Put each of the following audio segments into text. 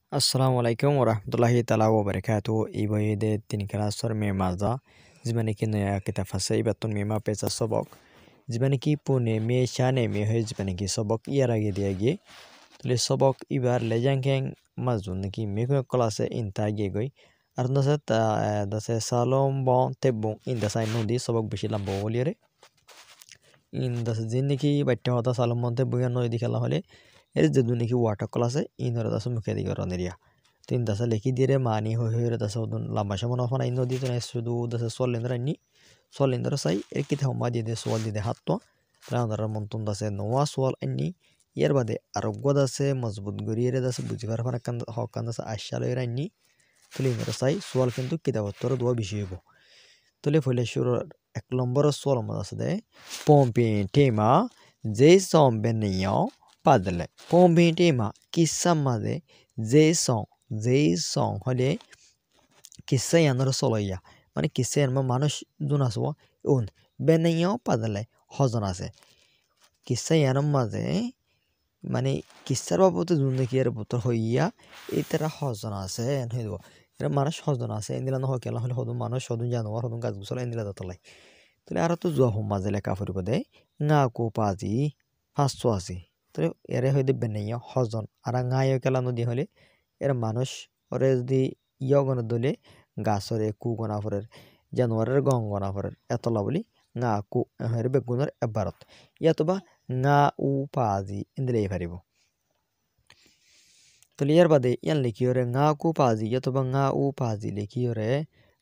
Assalamu alaikum warahmatullahi taala wabarakatuh. Ibayede tin klasor memaza jibani ki noya kitab ase ibatun mema pecha sobok jibani ki pune me shane me hoye jibani ki sobok iyar age diage tole sobok ibar lejangkeng mazun niki me ko klase inta age goi arno sa dase salom bon tebbo inda sai nodi sobok beshi lambo woliere in dase jinniki batte hota salom bon tebbo ya nodi kala hole এর যে দুনিকি water ক্লাসে ইনরে দাস মুখে দিকে রনেরিয়া তিন দাসা লেখি দিয়ে মানি হয়ে দাসা উদুন লম্বা সময় নফানা ইন নদী তো শুধু দাসা সলিন্দর সাই এর কিতে হম্মা দিয়ে সোয়াল দিয়ে হাততো রাউন্ডার মন্তন দাসে নোয়া সোয়াল আইনি ইয়ার বাদে আরোগ্য দাসে মজবুত গড়িয়ে দাসে বুঝিবার ফানা কান হকান দাসে আশাল এর আইনি তুলি ইনরে সাই সোয়াল কিন্তু কিতাবত্তর দোয়া বেশি হইব তুলে ফলে শুরু এক নম্বর সোয়াল মজা আছে দে পম্পি টেমা যে সম বেনিয়াও পাদলে পম্পিটিমা কিসার মাঝে যেই সং হলে কিসা ইয়ানোর চলইয়া মানে কিসা ইয়ার মানুষ যোন আছো উন বেনাইয়াও পাদলে হজন আছে কিসা ইয়ানোর মাঝে মানে কিসার বাবদ যোন দেখি এর বতর হইয়া এই তারা হজন আছে হইব এরা মানুষ হজন আছে এন্দিলা নহ কেলা হলে হদুন মানুষ হদুন জানোয়ার হদুন গাছ গুছলা এন্দিলা দতলাই তাহলে আর তো জুয়া হোম মাঝে লেখা ফুরিব দে না কো পাজি 580 তো এরে হইতে বেনাইয়া হজন আর গায়ে কেলা নদী হলে এর মানুষ ওরে যদি ইয়গণ দলে গাছরে কু গনা ফরের জানোয়ারের গং গনা ফরের এতলা বলি না কু হের বেগুনের এবারত ইয়াতবা না উ পাজি ইন্দিলে পারিব তো ইয়ার বাদে ইয়ান লিখিওরে না কু পাজি ইয়াতবা না উ পাজি লিখিওরে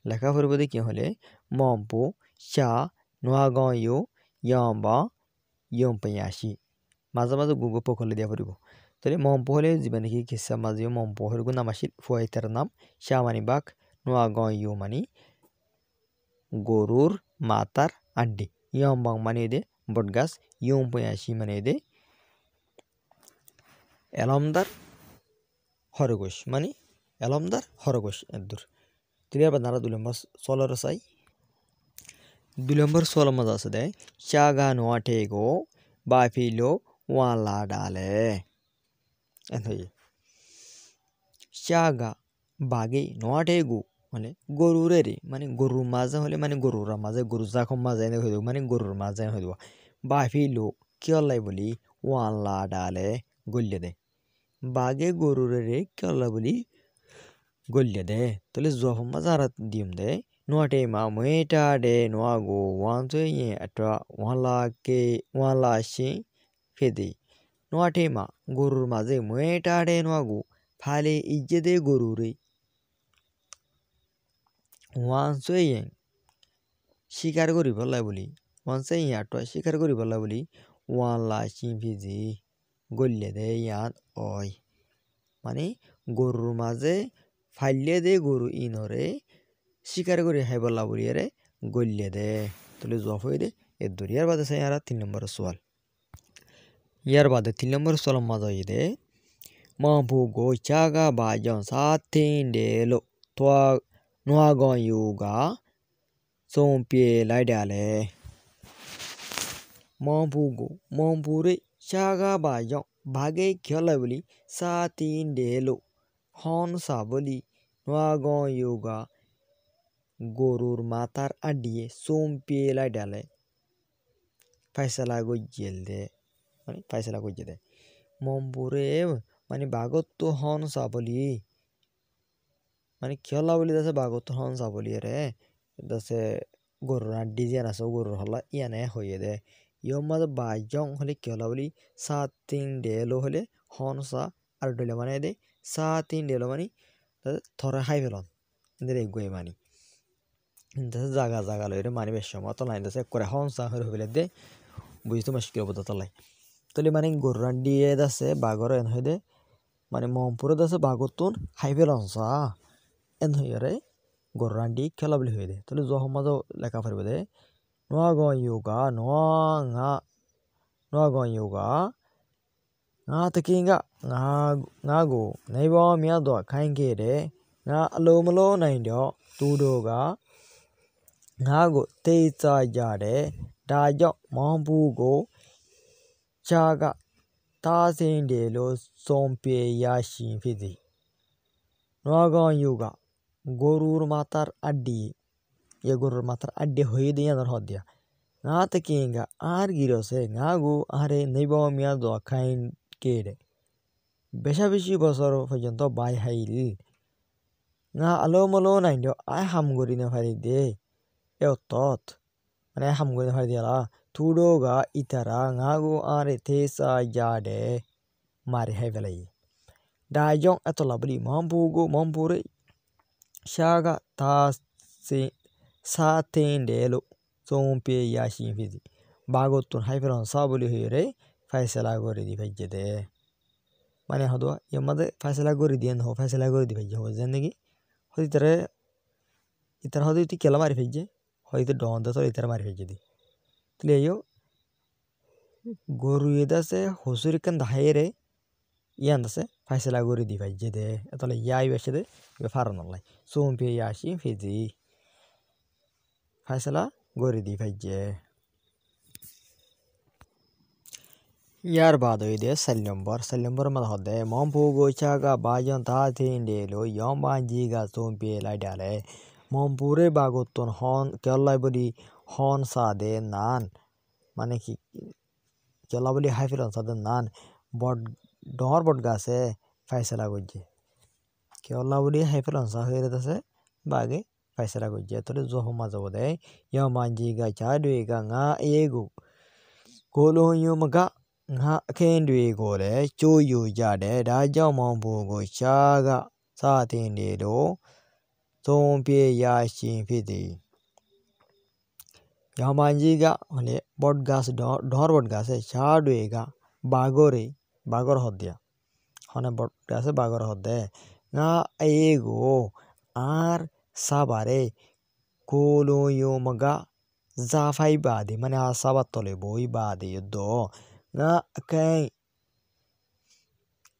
লেখা ফুরিব দে কি হলে মম্পু চা নোয়া গয়ো ইয়াম্বা ইয়ম্পায়াসি মাঝে মাঝে গুগল পকলে দিয়া ফুরিব তাহলে মম্পো হলে যিমানে কি কিসা মাঝিও মম্পো হরগু নাম আসিল ফুয়াইতার নাম শ্যামানি বাঘ নোয়া গয়ো মানি গরুর মাতার আড্ডি ইয়ম্বাং মানে দে বটগাছ ইয়ম্পায়াসি মানে দে এলমদার হরগোশ মানে এলমদার হরগোশ এদুর তিরিয়ার বাদ নারা 2 নম্বর সলর সাই 2 নম্বর সল মজা আছে দে চাগা নোয়া টেগো বাফিলো ওয়ালা ডালে চাগা বাগে নোয়া টেগো মানে গরুরে মানে গরুর মাঝে হলে মানে গরুর মাঝে গরু জাখম মাঝে হইব মানে গরুর মাঝে হইব বাফিলো কিয়লাই বলি ওয়ালা ডালে গল্লে দে বাগে গরুরে কিয়লা বলি গল্লে দে তাহলে জফম মাঝে আর দিম দে নোয়াটে মা মেটা ডে নোয়া গো ওয়ান তো একটা ওয়ালা আসি ফেদে নোয়াটে মা গরুর মাঝে মেটা ডে নোয়া গো ফালে ইজ্জে দে গরুরে ওয়ান শিকার করি বললাই বলি ওয়ান একটা শিকার করি বললাই বলি ওয়ালা আসি ফিজি গল্লে দে ইয়ান ওই মানে গরুর মাঝে ফাইলে দে গরু ইনরে শিকার করে হাই বলা বলি রে গল্লে দে তাহলে জফ হয়ে দে এর দরিয়ার বাদে সাই আর 3 নম্বর সোয়াল ইয়ার বাদে 3 নম্বর সোয়াল মজা হয়ে দে মাম্পু গো চাগা বাজন সাথিন ডেলো তোয়া নোয়া গয়ুগা সোমপিয়ে লাই ডালে মাম্পুরে চাগা বাজন ভাগে খেলা বলি সাথিন ডেলো হন সা বলি নোয়া গয়ুগা গরুর মাথার আডিয়ে সোম পেলাই ডালে ফাইসালা গজ্জেল দে মানে ফাইসালা গজ্জে দে মম্পুরে মানে বাগত তো হন সাবলি মানে খেলা বলি দাসে বাগত হন সাবলি রে দাসে গরুর আড্ডি যে আছে গরুর হলা ইয়ানে হইয়ে দে ইয়ম মাঝে বাজং হলে খেলা বলি 7-3 ডেলো হলে হন সা আর ডলে মানে দে 7-3 ডেলো মানে থরে হাই ফেলন এদের এগুয়ে মানি জাগা লইরে মানি বেশ সময় তো লাইন দাসে করে হনসা হয়ে হইলে দে বুঝতে মুশকিল হবো তলাই তলে মানে গরুরান দিয়ে দাসে বাগর এন হই দে মানে মমপুরে দাসে বাগতুন হাইফে লনসা এন হইরে গরুরান দি খেলা বলি হই দে তলে জহমাজ লেখা পারবে দে নোয়া গয়ুগা nga takinga nga go naiba mya do khain ke de nga alo malo nain do tu do ga nga go tei cha ja de da jaw mampu go cha ga ta sin de lo som pye ya shin phit thi Nagaon yoga গরুর মাথার আড্ডি গরুর মাথার আড্ডি হয়ে দিয়ে আনার হদ দিয়া না থেকে গা আর গিরসে না গো আরে নেব মিয়া দোয়া খাইন কেড়ে বেশা বেশি বছর পর্যন্ত বাই হাইল না আলো মলো নাই দিও আয় হাম গরি না ফারি দে এ তত মানে হাম গরি না ফারি দিয়ালা তুডো গা ইতারা না গো আরে থেসা জাডে মারি হাই ফেলাই Dajong eto labli mampugo mampure shaga ta sa tendelo sompe yashin fizi bagotun haifron sabuli hire faisala gore di fajjede মানে হদো ইয়ামাদে ফাইসলা করে দিয়েন হো ফাইসলা করে দি ভাইজে হো জেনেগি হইতরে ইতার হদো ইতি কেলা মারি ফেজে হইতে ডন দতো ইতার মারি ফেজে দি তলে ইয়ো গরু এদাসে হসুরিকান দাহাইরে ইয়ান দাসে ফাইসলা করে দি ভাইজে দে এতলে ইয়াই বেশে দে ফারন আল্লাহ সোমপে ইয়াসি ফেজি ফাইসলা করে দি ভাইজে ইয়ার বাদ হই দে সাল নম্বর মত হদে মম্পু গোচাগা বাজন তা তিনডেলো ইয়ম বাঞ্জিগা সোমপে লাই ডালে মম্পুরে বাগতন হন কেল্লাই বলি হন সাদে নান মানে কি কেল্লা বলি হাইফিলন সাদে নান বট ডর বট গাছে ফাইসলা করছে কেল্লা বলি হাইফিলন সা হয়ে রেছে বাগে ফাইসলা করছে তোরে জহমা যাব দে ইয়ম বাঞ্জিগা চা দুইগা ngা এগো গোলো ইয়মগা ngা খেন দুইগো রে চোয়ু জাডে রাজা মম্পু গোচাগা সা তিনডেলো সোমপে ইয়াসিন ফিজি ইয়ামানজিগা হলে বট গাছ ডর বট গাছে ছাড়ুয়েগা বাগর হদ্দিয়া হনে বট গাছে বাগর হদ্দে না এগো আর সাবারে কোলোয়মগা জাফাই বাদে মানে আর সাবার তলে বই বাদে যুদ্ধ না কাই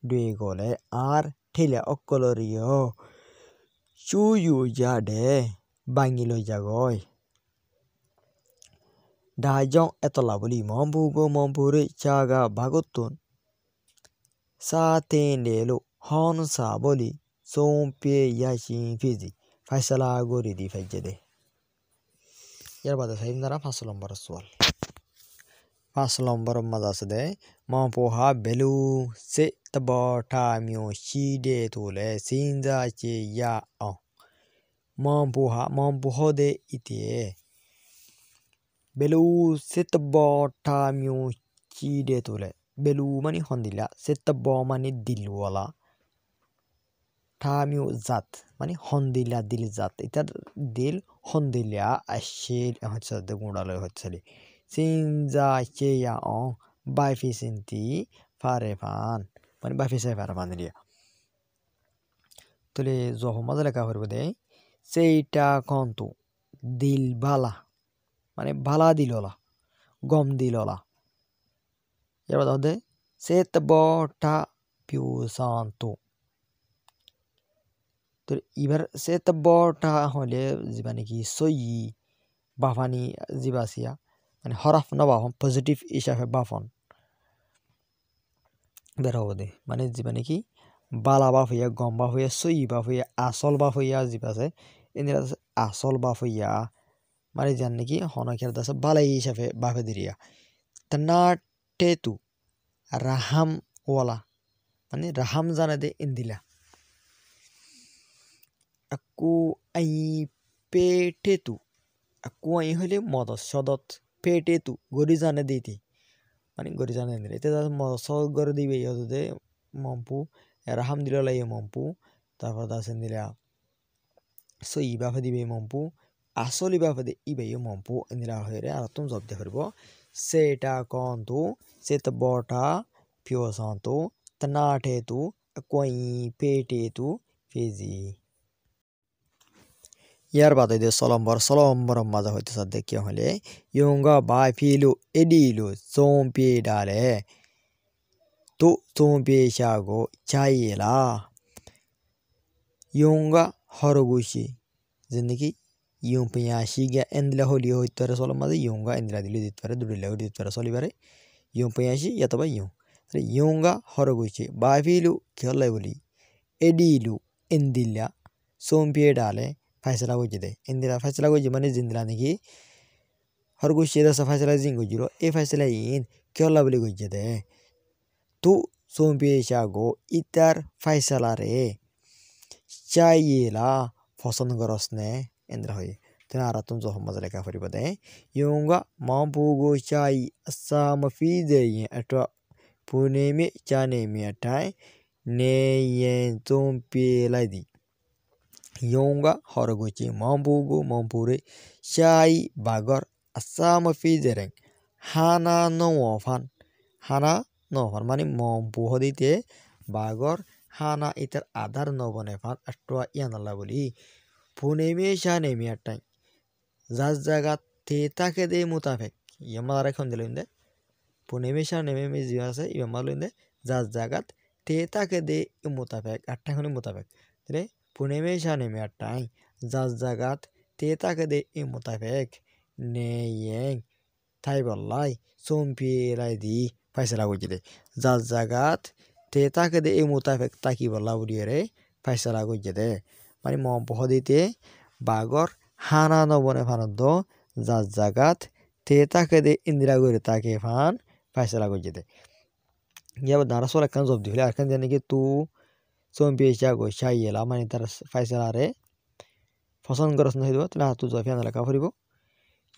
দুই গলে আর ঠেলে অকলরিও চুয়ু জাডে বাঙিল জাগয় Dajong etola boli mampugo mampure chaga bagotun sa tendelo hon sa boli sompe yashin fizi faisala gori di fajjede ইয়ার বাদে সাইম দ্বারা 5 নম্বর সওয়াল 5 নম্বর মাদাসদে mampoha belu se tabota myo shide tole sinza che ya on mampoha de itie বেলু সেতবটা মিউ চিডে তোলে বেলু মানে হন্দিলা সেতব মানে দিলওয়ালা ঠা মিউ জাত মানে হন্দিলা দিল জাত এটার দিল হন্দিলা আশের হচ্ছে গুণালয় হচ্ছে সিনজা চেয়া অ বাইফিসিন্তি ফারে ফান মানে বাইফিসে ফারে ফান দিয়া তোলে জহমাজ লেখা করবে দে সেইটা কন্তু দিল বালা মানে ভালা দিললা গম দিললা এবার দে সেত বটা পিউসান্তো তো এবার সেত বটা হলে মানে কি সই বাফানি জিবাসিয়া মানে হরফ না বাফন পজিটিভ হিসাবে বাফন বের হব দে মানে মানে কি বালা বাফ হইয়া গম বাফ হইয়া সই বাফ হইয়া আসল বাফ হইয়া জিবাসে এদিন আসল বাফ হইয়া মানে জান নাকি হনকের দাসে বালাই হিসাবে বাফে দিরিয়া তনাটেতু রাহাম ওয়ালা মানে রাহাম জানে দে ইন্দিলা আকু আই পেটেতু আকু আই হইলে মদত সদত পেটেতু গরি জানে দিতি মানে গরি জানে দিলে এতে মদত সদত গরে দিবে দে মম্পু রাহাম দিল লাই মম্পু তারপর দাসেন দিলা সই বাফে দিবে মম্পু আসলি বাফে ইবাই মম্পু ইন্দিরা হয়ে আর তুমি জব দিয়ে পারব সেটা কন্তু সেত বটা পিওসান্তু তনাটেতু কই পেটেতু ফিজি ইয়ার বাদে দে সলম্বর মাজা হইতে সাথে কি হলে ইয়ঙ্গা বাই ফিলু এডিলু সোমপে ডালে তো সোমপে শাগো চাইলা ইয়ঙ্গা হরগুশি জিন্দগি yung penyashi endla holi hoitare solomade yunga endla dili ditpare dudilla ditpare solibare yung penyashi yataba yung yunga horoguchi bafilu kyollai boli edilu इंदिला सोमपिए डाले फैसला को दे इंदिला फैसला को माने जिंदला निकी हर कुछ शेदा सा फैसला जिंग जिरो ए फैसला इन क्यों लाबली को दे तू सोमपिए शागो इतर फैसला रे चाहिएला फसन गरसने इंद्रा होई तना आरातुम जो हम मजले का फरी बदे योंगा मांपुगो चाई असाम फीजे ये अटवा पुणे में चाने में अटाए ने ये सोमपिए लादी योंगा हरगुची मांपुगो मांपुरे चाई बागर असाम फीजे रेंग हाना नोफान माने मांपु होदीते बागर हाना इतर आधार न बने फान अटवा यानला बोली पुणे में शाने में अटाई जास जगह तेता के दे मुताबिक यमारा खन दिलंदे पुणे में शाने में जीवा से यमालंदे जास जगह तेता के दे मुताबिक अट्ठा खन मुताबिक तेरे पुणे में शाने में अट्ठाई जास जगह तेता के दे मुताबिक ने ये थाई बल्लाई सोमपिएलाई दी फैसला को दे जास जगह तेता के दे मुताबिक ताकि बल्ला बुरी रे फैसला को दे माने मो बहदीते बागर हाना न बने फान दो जास जगह तेता के दे इंदिरा गोरे ताके फान फैसला को दे या दारा सोला kan जब दिले आरकन जाने कि तू सोमपिए शागो शाइएला माने तार फैसला रे फसन गरस नहीं दो तना तू जफिया नला का फरिबो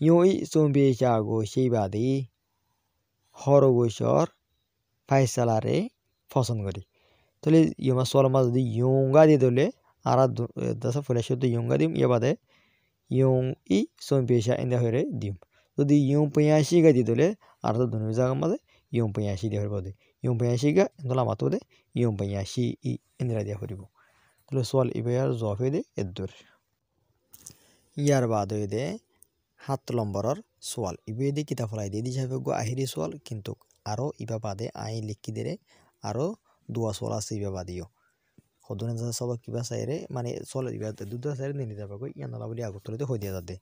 योई सोमपिए शागो शेबादी हरगोशर फैसला रे फसन गरी तले योमा सोला मा जदि योंगा दि दोले आरा दसा फुलेशो तो योंगा दिम या बादे यों ई सोमपिए शा इंदा होरे दिम जदि यों पयाशी गा दि दोले आरा तो दोनो जागा मा यों पयाशी दे होरे बादे यों पयाशी गा इंदला मातो दे यों पयाशी ई इंदिरा दिया होरिबो तले सोल इबेयार जफे दे एदुर यार बाद दे 7 নম্বৰৰ সোয়াল ইবেদি কিতা ফলাই দিয়ে দিছে গো আহিরি সোয়াল কিন্তু আরো ইবা বাদে আই লিখি দেরে আরো দুয়া সোয়াল আছে ইবা বাদিও হদনে যা সব কিবা সাইরে মানে সোয়াল ইবা দুদা সাইরে নিনি যাবে গো ইয়ানালা বলি আগতলতে হই দিয়া যাবে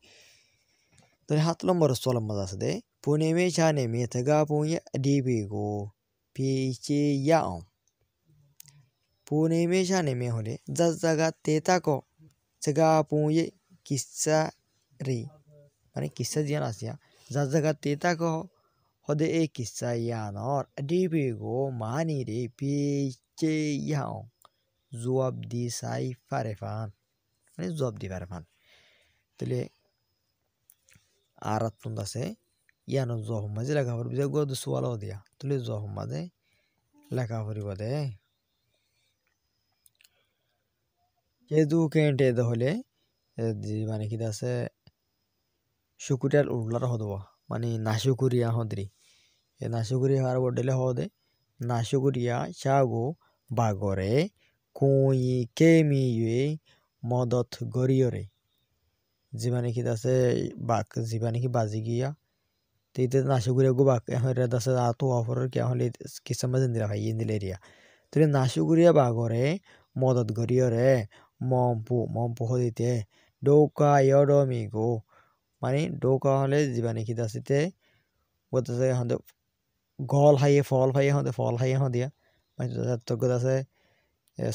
তো 7 নম্বৰৰ সোয়াল মজা আছে দে পুনে মে চানে মে তগা পুয়ে ডিবি গো পিচে ইয়াও পুনে মে চানে মে হলে যা জায়গা তেতা কো তগা পুয়ে কিসা রি माने किस्सा जियान आसिया जा जगह तेता को होदे ए किस्सा यानर डिबे गो मानी रे पीचे याओ जवाब दी साई फारेफान माने जवाब दी फारेफान तले आरत तुंदा से यानो जवाब मजे लगा पर बिजा गो सवाल हो दिया तले जवाब मजे लगा पर बदे केदू केंटे दहले जी माने कि दासे शुकुरियार उड़लार होदवा माने नाशुकुरिया होद्री ए नाशुकुरिया हार बडले होदे नाशुकुरिया शागो बागरे कोई केमिये मदत गरियरे जीवाने की दासे बाक जीवाने की बाजी किया ते नाशुकुरिया गो बाक हरे दासे आतो ऑफर क्या होले कि समझ इंदिरा भाई इंदिलेरिया तो नाशुकुरिया बागरे मदत गरियरे मम्पु होदिते डोका योडोमिगो माने डोका हले जीवाने की दासिते वो तो हंदे गल हाइए फल हाइए हंदे फल हाइए हंदिया माने तो गदासे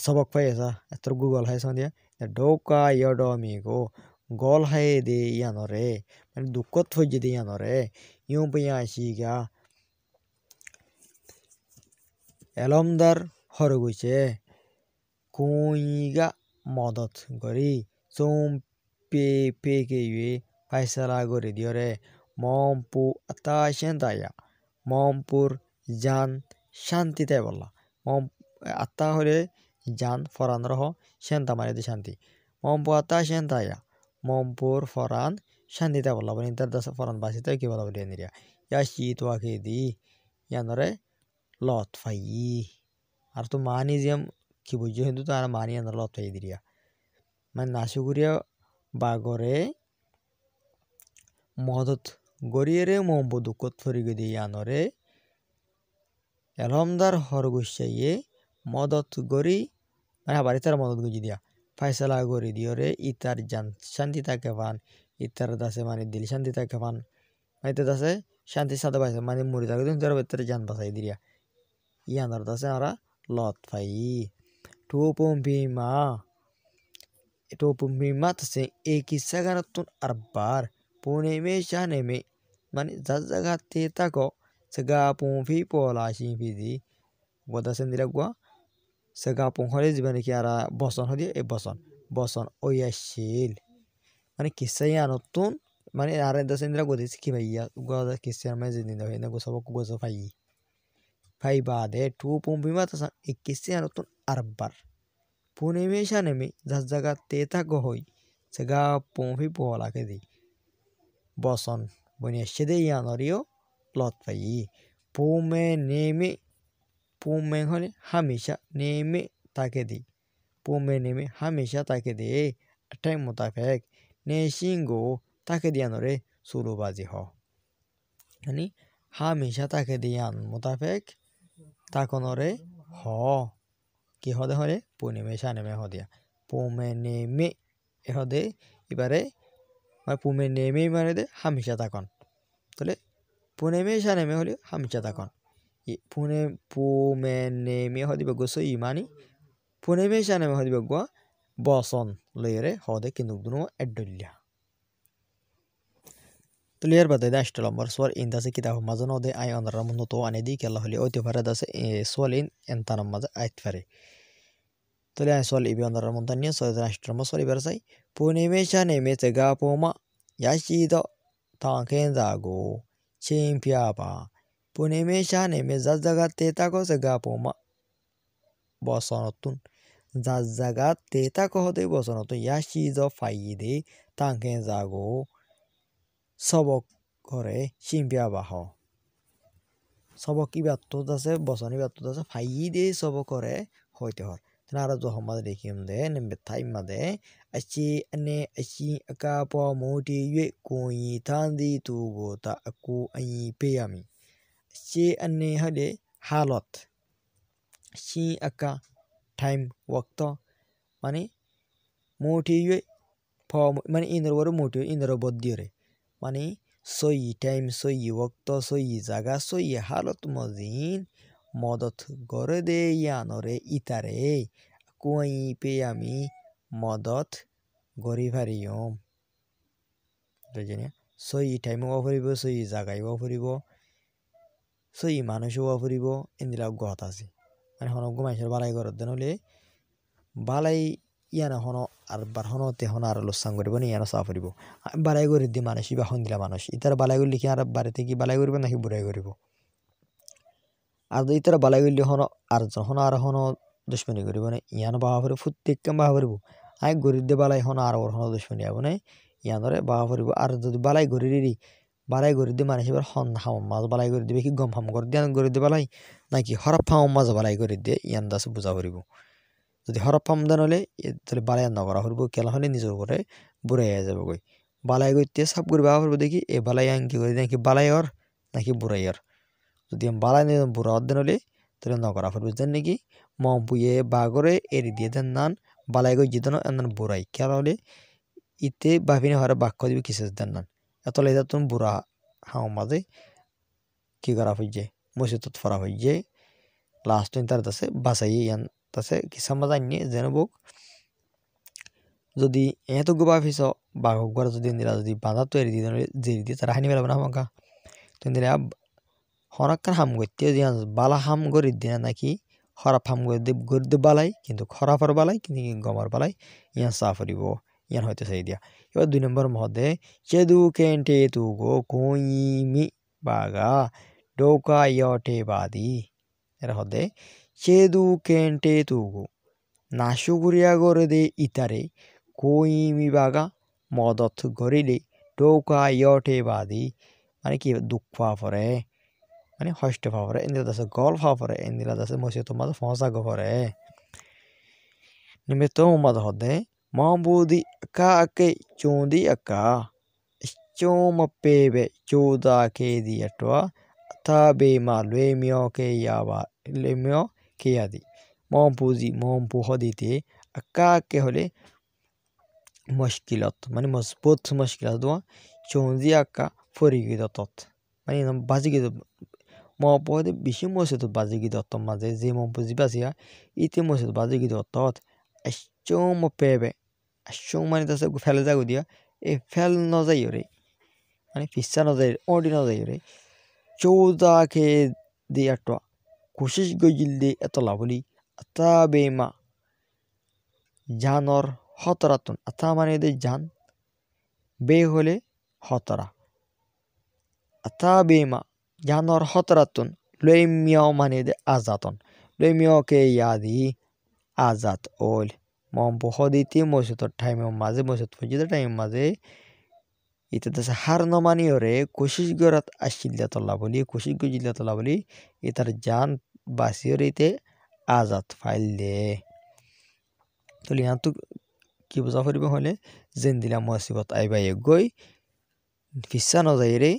सबक पाए सा तो गूगल हाइए हंदिया डोका योडोमिगो गल हाइए दे यानरे माने दुक्कत हो जे दे यानरे यूं पयाशीगा एलमदार हरगुचे कोईगा मदत गरी सोम पे के ये फैसला गरी दियोरे मम्पु अताशेंताया मम्पुर जान शांति ताई बोला मम अता हले जान फरान रहो शांता माने दे शांति मम्पु अताशेंताया मम्पुर फरान शांति ताई बोला बनी तर दस फरान बासी ताई के बोला बोलिया निरिया या शीत वाके दी या नरे लॉट फाई और तो मानी जियम कि बुझे हिंदू तो आना मानी अंदर लॉट फाई दिरिया मैं नाशुकुरिया बागरे मदत गरियरे मम्पु दुक्कत फरिगे दी यानरे एलमदार हरगुशाइये मदत गरी मैं हबारी तार मदत गुजी दिया फैसला गरी दियोरे इतार जान शांति ताके फान इतार दासे माने दिल शांति ताके फान मैं तो दासे शांति सादा बासे माने मुरी ताके दिन तेरा बेतर जान बसाई दिया यानर दासे आरा लॉट फाई टू पोम्पी मा to pumima tase ekisaganatun arbar puneme shaneme mani zazagate tako sega pumfi pola shimfidi wada sendiragwa sega pum hore zibani kiara boson hodi e boson oyashil mani kisayanotun mani are da sendira godisi kibaya goda kisan mazindino hena go sabok gozo fai bade tu pumima tasa ekisayanotun arbar puneme shaneme zazagate tako hoy sega pumfi pola kedi boson bonia shede yanorio lot fai pume neme pume hole hamisha neme takedi pume neme hamisha takedi time mutafek ne shingo takedi yanore sulu bazi ho yani hamisha takedi yan mutafek takonore ho কি হদে হলে পুনেমে শানেমে হদিয়া পুমে নেমে এ হদে এবারে মানে পুমে নেমে মানে দে হামিশা তাকন তাহলে পুনেমে শানেমে হলে হামিশা তাকন পুমে নেমে হদিবে গোসো ইমানি পুনেমে শানেমে হদিবে গোয়া বসন লইরে হদে কিন্তু দুনো এডলিয়া Tuliar badai da ashtalamar swal in dase kita mazano de ay onra mundo to anedi kella holi oyti fare dase swal in entanam maza ait fare tuli ay swal ibi onra muntanya so da ashtalama swal ibersai punime shane me tega poma yashido tanken zago chimpiaba punime shane me zazzaga teta ko sega poma bosonotun zazzaga teta ko hode bosonotun yashido faide tanken zago সবক করে শিম্পিয়া বাহ সবক ইবাত্তত আছে বসন ইবাত্তত আছে phi দে সবক করে হইতে হর তারা জহমাদ দেখিম দে নেমবে থাই মাদে আছি আনে আছি আকা প মোটি ইয়ে কোই থান্দি তু গোতা আকু আই পেয়ামি আছি আনে হলে হালত সি আকা টাইম ওয়াক্ত মানে মোটি ইয়ে প মানে ইনর বড় মোটি ইনর বদ্দিরে মানে সই টাইম সই ওক্ত সই জাগা সই হালত মজিন মদত গড়ে দে ইয়ানরে ইতারে কুয়াই পে আমি মদত গড়ি ফারিয়ম সই টাইম ওয়া ফুরিব সই জাগাই ওয়া ফুরিব সই মানুষ ওয়া ফুরিব ইন্দিরা গত আছে মানে হন গুমাইশের বালাই গরত দেন হলে বালাই ইয়ানা হনো আর বার হনো তে হনো আর লসাং করিব নি ইয়ানা সাফ করিব বালাই করি দি মানুষ ইবা হন দিলা মানুষ ইতার বালাই করলি কি আর বাড়িতে কি বালাই করিব নাকি বুড়াই করিব আর ইতার বালাই করলি হনো আর হনো আর হনো দুশ্মনী করিব না ইয়ানো বাবা ফুরিব প্রত্যেক কাম বাবা ফুরিব আই গরিব দে বালাই হনো আর ওর হনো দুশ্মনী আব না ইয়ানরে বাবা ফুরিব আর যদি বালাই গরিরি বালাই গরি দি মানুষ এবার হন হাম মাছ বালাই করে দিবে কি গম হাম করে দিয়ে গরি দি বালাই নাকি হরপ হাম মাছ বালাই করে দিয়ে ইয়ান দাস বুঝা ফুরিব যদি হরপ আমদান হলে তাহলে বালাই নকরা হইব কেলা হলে নিজের উপরে বুড়াই যাবে গই বালাই করতে সাপ করে বাবা হইব দেখি এ বালাই আঙ্কি করে নাকি বালাই হর নাকি বুড়াই হর যদি আমি বালাই নিয়ে বুড়া অর্ধেন হলে তাহলে নকরা হইব যেন নাকি মম পুয়ে বাগরে এড়ি দিয়ে দেন নান বালাই গই জিতন এন বুড়াই কেলা হলে ইতে বাপিনে হরে বাক্য দিবে কিসেস দেন নান এত লেদা তুমি বুড়া হাও মাঝে কি করা হইছে মসজিদ ফরা হইছে লাস্ট তার দাসে বাসাই ইয়ান তাছে কিসা মজা নিয়ে যেন বুক যদি এত গোবা ফিস বাঘক গড় যদি ইন্দিরা যদি বাঁধা তৈরি দিয়ে জেরি দিয়ে তারা হানি বেড়াবে না আমাকা তো ইন্দিরা হরাক্কান হাম করতে জিয়ান বালা হাম গড়ি দিয়ে নাকি হরাপ হাম গড়ি দে বালাই কিন্তু খরাফর বালাই কিন্তু গমর বালাই ইয়ান সাফ করিব ইয়ান হইতে চাই দিয়া এবার 2 নম্বর মধ্যে চেদু কেন্টে তু গো কইমি বাগা ডোকা ইয়টে বাদি এর হদে চেদু কেন্টে তুগু নাশুগুরিয়া গড়ে দে ইতারে কইমি বাগা মদত গড়িলে ডৌকা ইয়টে বাদি মানে কি দুঃখ পরে মানে হষ্ট পরে ইন্দিরা দাসে গল পরে ইন্দিরা দাসে মসে তোমার ফসা গরে নিমে তো মদ হদে মাবুদি কা কে চোঁদি আকা চোম পেবে চোদা কে দিয়াটোয়া তাবে মা লেমিও কে ইয়াবা লেমিও কে আদি মমপুজি মমপু হদিতে আকা কে হলে মুশকিলত মানে মজবুত মুশকিলত দোয়া চোঁদি আকা ফরিগিদ তত মানে বাজিগিদ মমপু হদে বেশি মসজিদ বাজিগিদ তত মাঝে যে মমপুজি বাজিয়া ইতে মসজিদ বাজিগিদ তত চোম পেবে Asyong মানে তাছে ফেল যাগো দিয়া এ ফেল নজাই রে মানে ফিসা নজাই ওডি নজাই রে চৌদা কে দিয়া টো কোশিশ গজিল দে এতলা বলি আতা বেমা জানর হতরাতুন আতা মানে দে জান বে হলে হতরা আতা বেমা জানর হতরাতুন লইমিয়াও মানে দে আজাতন লইমিয়াও কে ইয়াদি আজাত ওল মম বহদিতি মসুতর টাইমে মাঝে মসুত ফজিদের টাইম মাঝে ইতে দেশে হার নমানি ওরে কোশিশ গরাত আসিল্লা তল্লা বলি কোশিশ গজিল্লা তল্লা বলি ইতার জান বাসিওর ইতে আজাত ফাইল দে তো লিহান্তু কি বুঝা ফুরিব হলে যেন দিলা মুসিবত আইবাই গই ফিসা নজাই রে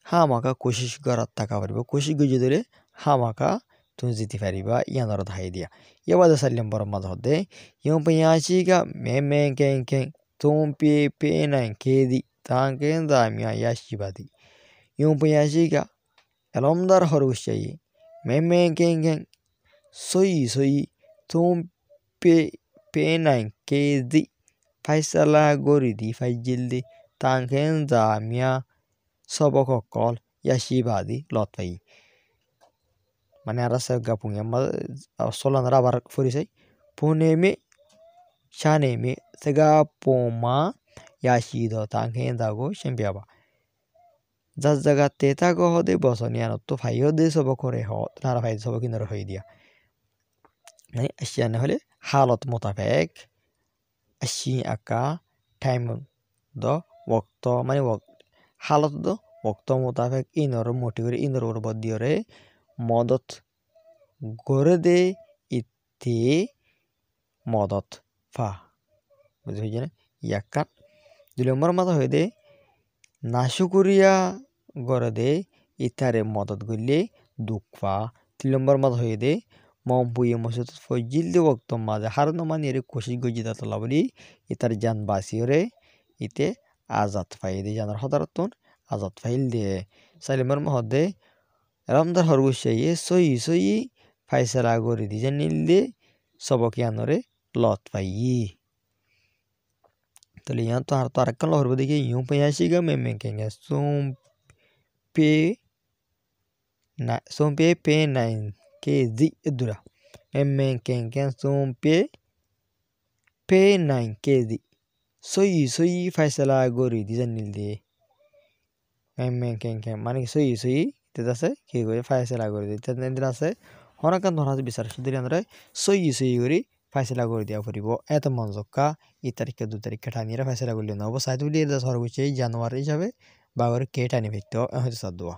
হামাকা কোশিশ গরাত থাকা পারিব কোশিশ গজি ধরে হামাকা তুমি জিতে পারিবা ইয়ানোর ধাই দিয়া ইয়াবাদে 4 নম্বর মাঝ হদে ইয়ং পেয়াশিগা মে কেং কেং তুম পে নাই কেদি তাঙ্কেন দামিয়া ইয়াশিবাদি ইয়ং পেয়াশিগা এলমদার হরুশাই মে কেং কেং সই তুম পে নাই কেদি ফাইসালা গরিদি ফাইজিলদি তাঙ্কেন দামিয়া সবক কল ইয়াশিবাদি লতপাই মানে আর গapung yang solan rabar furisai puneme shaneme sega poma yashido tanghen dago shembiaba jaga teta go hode bosonian to fayo de sobo kore ho nara fay sobo kinor hoy dia মানে আসিয়ানে হলে হালত মোতাবেক আসি আকা টাইম দ ওক্ত মানে হালত দ ওক্ত মোতাবেক ইনর মোটি করে ইনর ওর বদিয়রে মদত গড়ে দে ইতি মদত ফা বুঝে হয়েছে না ইয়াকান 2 নম্বর মাথা হয়ে দে নাশুকুরিয়া গড়ে দে ইতারে মদত গড়লে দুঃখ ফা 3 নম্বর মাথা হয়ে দে মমপুয়ে মসুত ফজিল দে বক্ত মাঝে হার নমানি রে কোশিশ গজিতা তলা বলি ইতার জান বাসিওরে ইতে আজাদ ফাই দে জানার হদারতন আজাদ ফাইল দে 4 নম্বর মাথা দে রামদার হরগুশাইয়ে সই ফাইসালা গরি দি জানিল দে সবকিয়ানরে লত পাই তো লিয়া তো আর তো আরেকখান লহরব দেখি ইউ পেয়াশিগা মে কেঙ্গে সোমপে নাইন কেজি এদুরা মে কেঙ্গে সোমপে নাইন কেজি সই ফাইসালা গরি দি জানিল দে মে কেঙ্গে মানে সই তেজ আছে কি করে ফাইসালা করে দিই তেন্দ্র আছে হনাকান ধরা বিচার সুদরি আমরা সই করে ফাইসালা করে দিয়া ফুরিব এত মনজক্কা 1 তারিখ 2 তারিখ ঠানিরা ফাইসালা করলে নব সাইদ উলিয়ে দা সর্বোচ্চ জানুয়ারি হিসাবে বাগর কে টানি ভিত্ত হয়তো সাদুয়া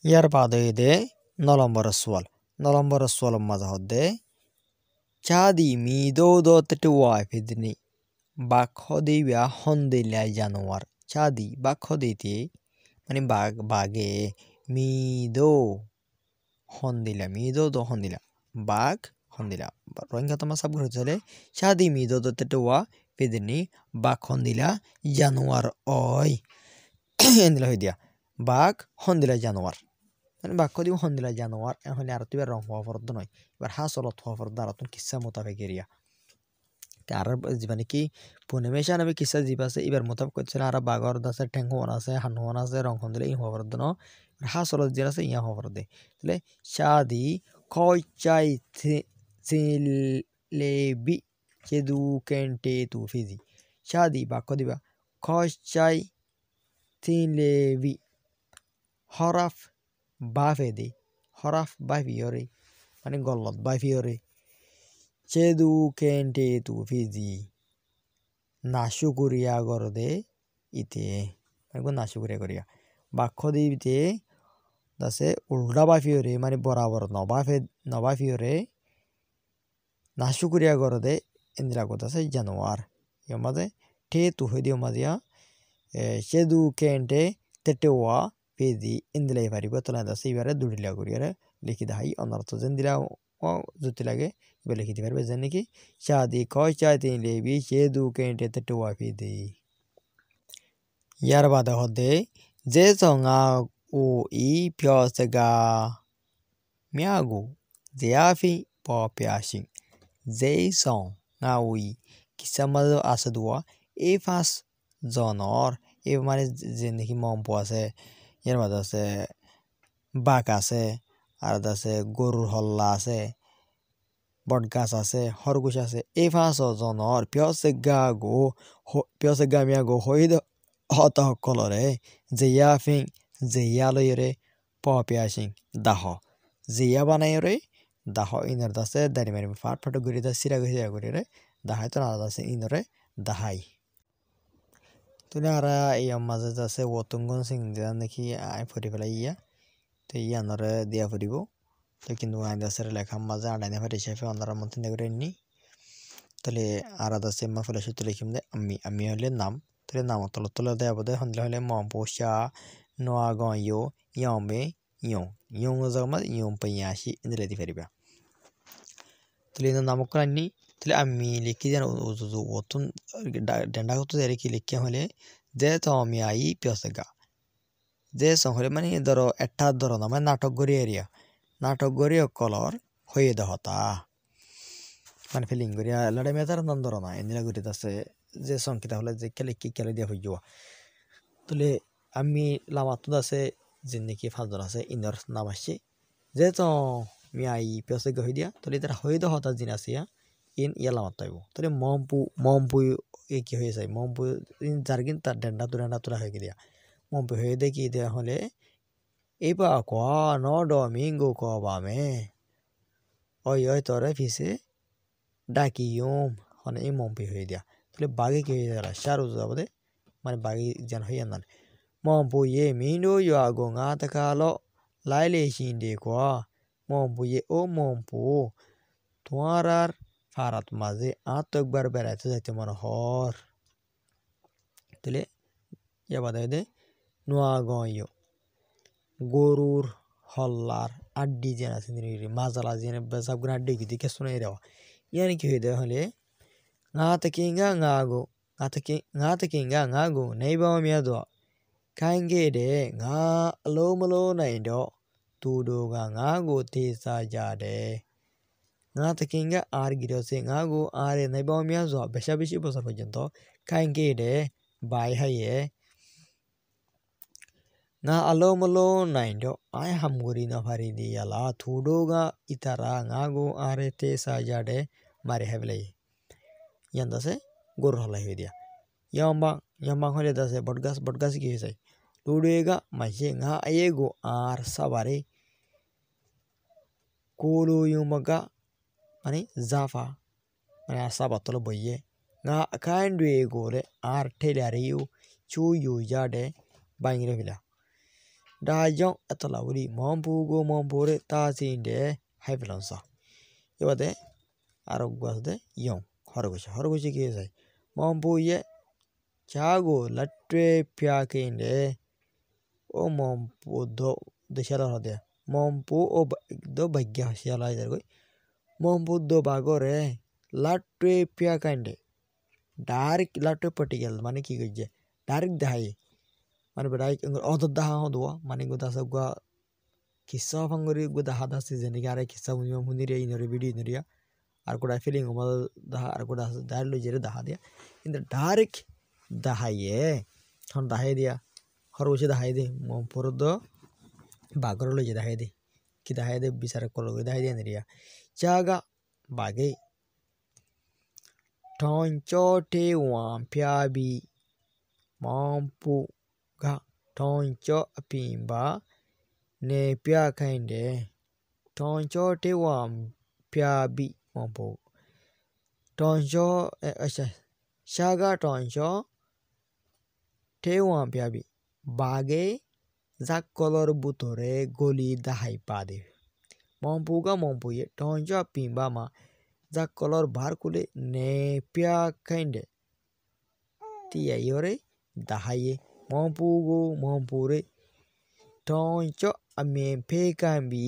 ইয়ার বাদে দে 9 নম্বরের সোয়াল মাঝে হদে চাদি মি দো তেটুয়া ফিদনি বাক হদিবা হন্দিলা জানুয়ার চাদি বাক হদিতে মানে বাগে মিদো হন্দিলা বাঘ হন্দিলা রোহিঙ্গা তোমার সাব ঘুরে চলে শাদি মিদো দোয়া পেদিনি বাঘ হন্দিলা জানোয়ার ওই এন্দিলা হই দিয়া বাঘ হন্দিলা জানোয়ার মানে বাঘ দিব হন্দিলা জানোয়ার হলে আর তুই রং হওয়া ফরদ নয় এবার হাসলত হওয়া ফরদ আর তুমি কিসা মোতাবেক এরিয়া আর মানে কি পুনেমেশা নামে কিসা জীব আছে এবার মোতাবেক করছে আর বাঘর আছে ঠেং হন আছে হান হন আছে রং হন দিলে ই হওয়ার ন হাসলত যে আছে ইয়া হওয়ার দে তাহলে শাদি কয় চাই লেবি কেদু কেন্টে তু ফিজি শাদি বাক্য দিবা কয় চাই লেবি হরাফ বাফে দে হরাফ বাফিয়রে মানে গলত বাফিয়রে চেদু কেন্টে তু ফিজি নাশুকুরিয়া গরদে ইতে মানে নাশুকুরিয়া করিয়া বাক্য দিতে দাসে উল্টা বাফিয়রে মানে বরাবর নবাফিয়রে নাশুকুরিয়া গরদে ইন্দিরা কথা আছে জানোয়ার ইয় মাঝে ঠে তু হয়ে দিও মাঝিয়া চেদু কেন্টে তেটেওয়া ফিজি ইন্দিলাই পারিব তোলা দাসে এবারে দুডিলা করিয়ারে লিখি দাহাই অনর্থ যেন দিলা যদি লাগে এবার লিখিতে পারবে যে নাকি শাদি কয় চাই লেবি চেদু কেন্টে তেটেওয়া ফিজি ইয়ার বাদে হদে যে চঙা ও ই পিয়সেগা মিয়াগু জিয়াফি প পিয়াসিং যেই song ngawi kisamazo ase dua e fas jonor e mane jindagi mompo ase yer mado ase bak ase আর আছে গরুর হল্লা আছে বটগাছ আছে খরগোশ আছে এই পাঁচ জনৰ পিয়ছে গামিয়া গো হইদ হত সকলৰে জেয়া ফিং জেয়া লয়ৰে পিয়াসিং দাহ জেয়া বানায়ৰে দাহ ইনৰ দাসে দাৰি মাৰি ফাট ফাট গৰি দা সিরা গৰি দাহাই তো না দাসে ইনৰে দাহাই তুনে আরা এই মাঝে আছে ওতঙ্গন সিং দা নাকি আই ফরি ফেলাই ইয়া তো ইয়ানরে দিয়া ফুরিব তো কিন্তু আইদাসের লেখা মাঝে আড়াইনে ফাটি শেফে অন্ধার মধ্যে দেখে নি তাহলে আলাদা সে মা ফলে সূত্র লিখিম দে আমি হলে নাম তাহলে নাম তলে দেয়া বোধ হলে হলে ম পোষা নোয়া গয়ো ইয়মে ইয়ং জামা ইয়ম পাইয়াসি ইন্দলে দি ফেরিবা তাহলে নাম করানি তাহলে আমি লিখি দেন ওতন ডেন্ডা কত দেরে কি লিখিয়া হলে যে তো আমি আই পিয়সগা যে হলে মানে ধরো একটা ধরো না মানে নাটক গড়ি এরিয়া নাটক গড়ি কলর হয়ে দহতা মানে ফিলিং গড়িয়া লড়াই মেতার নন ধরো না এদিনা গড়ি আছে যে সংকিতা হলে যে খেলে কি খেলে দিয়া হয়ে যাওয়া তাহলে আমি লামাত আছে জিন্দিগি ফাঁসদর আছে ইন্দর নাম আসছে যে তো আমি আই পেছে গহি দিয়া তাহলে তারা হয়ে দহতা জিন আসিয়া ইন ইয়া লামাত পাইব তাহলে মম্পু এ কি হয়ে যায় মম্পু যারগিন তার ডেন্ডা তোরা হয়ে গিয়া মম্পু হয়ে দেখি দেয়া হলে এইবা কোয়া ন ডমিঙ্গো কবামে ওই তোরে ফিসে ডাকিয়ম মানে এই মম্পি হয়ে দিয়া তাহলে বাঘে কি হয়ে গেল সার যাব দে মানে বাঘে যেন হয়ে না মম্পু ইয়ে মিনো ইয়াগো ngা তকালো লাইলে শিন্দে কোয়া মম্পু ইয়ে ও মম্পু তোমার আর ফারাত মাঝে একবার বেড়াইতে যাইতে মনে হর তাহলে ইয়া বাদে দে নোয়া গয় গরুর হল্লার আড্ডি যেন আছে মাজালা যেন বেসাবগুন আড্ডি কি দিকে শুনে দেওয়া ইয়ানি কি হয়ে দেওয়া হলে ngā te kinga ngāgo neighbor mia do kange de ngā malo nai do tudo ga ngāgo te sa ja de ngā te kinga ar gido se ngāgo are neighbor mia do besha beshi bosa pojento kange de bai haye ngā malo nai do ai hamguri na phari di yala tudo ga itara ngāgo are te sa ja de mare heblei yanda se gor hala hoi dia yamba hole da se botgas ki hoi sai ludega maje nga ayego ar sabare kolo yumaga মানে জাফা মানে আসা বাতলো বইয়ে nga কাইন্ডু এগোরে আর ঠেলারিও চুইউ জাডে বাইরে ফিলা ডাজং এতলাউরি মম্পুগো মম্পুরে তাসিন্ডে হাইফলনসা এবারে আর গসদে young হরগোশে কি যায় মম্পুয়ে চাগো লাট্রে পিয়াকেইন্ডে ও মম্পু দো দেশালা হদে মম্পু ও দো ভাগ্য হাসিয়ালা যার কই মম্পু দো বাগরে লাট্রে পিয়াকাইন্ডে ডাইরেক্ট লাট্রে পটিগেল মানে কি কইছে ডাইরেক্ট দেখাই মানে বেড়াই অত দেখা হদুয়া মানে গোদা সব গা কিসা ফাঙ্গরি গোদা হাদা সিজনে আরে কিসা মুনিরে ইনরে ভিডিও ইনরিয়া আর কোডা ফিলিং ওমাদ দেখা আর কোডা ডাইরেক্ট লইজেরে দেখা দিয়া কিন্তু ডাইরেক্ট দেখাইয়ে তখন দেখাই দিয়া খরগোশে দেখাই দে মম্পুর দো বাগর লইজে দেখাই দে কি দেখাই দে বিচার করলো দেখাই দিয়ে নিরিয়া জাগা বাগে টঞ্চটে warm পিয়াবি মম্পু ga toncho pimba ne pya kainde toncho te wam pya bi mompo toncho acha shaga toncho te wam pya bi bage jak color butore goli dahai pade mompo ga mompo ye toncho pimba ma jak color bar kule ne pya kainde tiya yore dahaye মম্পুরে টঞ্চ আমি ফেকাম্বি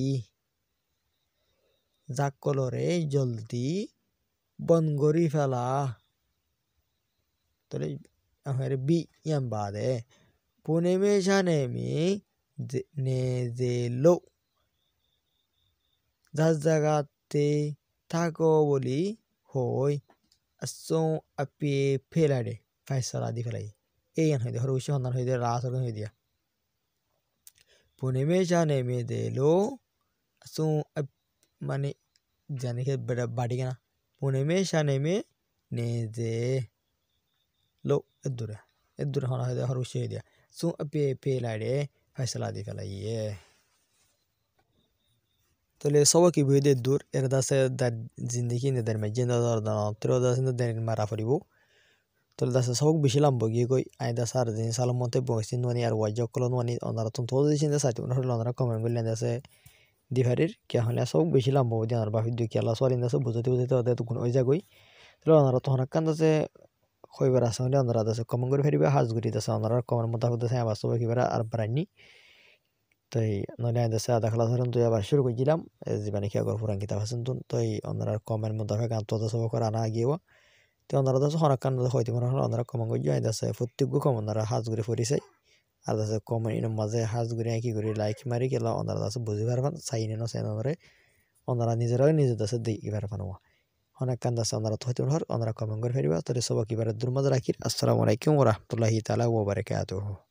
জাকলরে জলদি বনগরি ফেলা তাহলে আমার B yam বাদে পুনে মে জানে me নে যে লো যার জায়গাতে থাকো বলি হই আসুন আপি ফেলাডে ফাইসালা দি ফেলাই এই গান হয়ে দিয়া হরুষি হন্দান হয়ে দিয়া রাসর হয়ে দিয়া পুনে মে জানে মে দে লো আসুন মানে জানি কে বাড়ি কেনা পুনে মে শানে মে নে যে লো এদুরে হনা হয়ে দিয়া হরুষি হয়ে দিয়া আসুন আপি ফেলাডে ফাইসালা দি ফেলাই Tole sobo ki bude dur erda se dar zindagi ne der majenda dar da tro da sin der mara foribo tole da se sobok beshi lambo gi goi ai da sar din salam monte boisin wani ar wajo kolon wani onara ton to din da sa tu onara onara comment gulen da se diharir ke hale sobok beshi lambo di anar ba video ki ala swalin da se bujate oda to kun oi jagoi tole onara to hana kan da se khoibar asale onara da se comment gori feriba haz guri da se onara comment mota da se aba sobo ki bara ar brani তাই নলে আইদা সা দাখলা ধরুন তুই আবার শুরু করে দিলাম জীবনে কি আগর পুরান কিতাব আছেন তুন তাই অন্যরা কমেন্ট মধ্যে গান তো সব করে আনা গিয়েও তো অন্যরা তো হনাক কান হইতে মনে হলো অন্যরা কমেন্ট করে আইদা সা প্রত্যেক কম অন্যরা হাজ করে ফরিছে আর দাসে কমেন্ট ইন মাঝে হাজ করে কি করে লাইক মারি গেল অন্যরা দাসে বুঝি পারবেন সাইন এনো সাইন ধরে অন্যরা নিজেরা নিজে দাসে দেই পারবেন হনাক কান দাসে অন্যরা তো হইতে অন্যরা কমেন্ট করে ফেরিবা তো সব কি বারে দুর্মাজ রাখির আসসালামু আলাইকুম ওয়া রাহমাতুল্লাহি তাআলা ওয়া বারাকাতুহু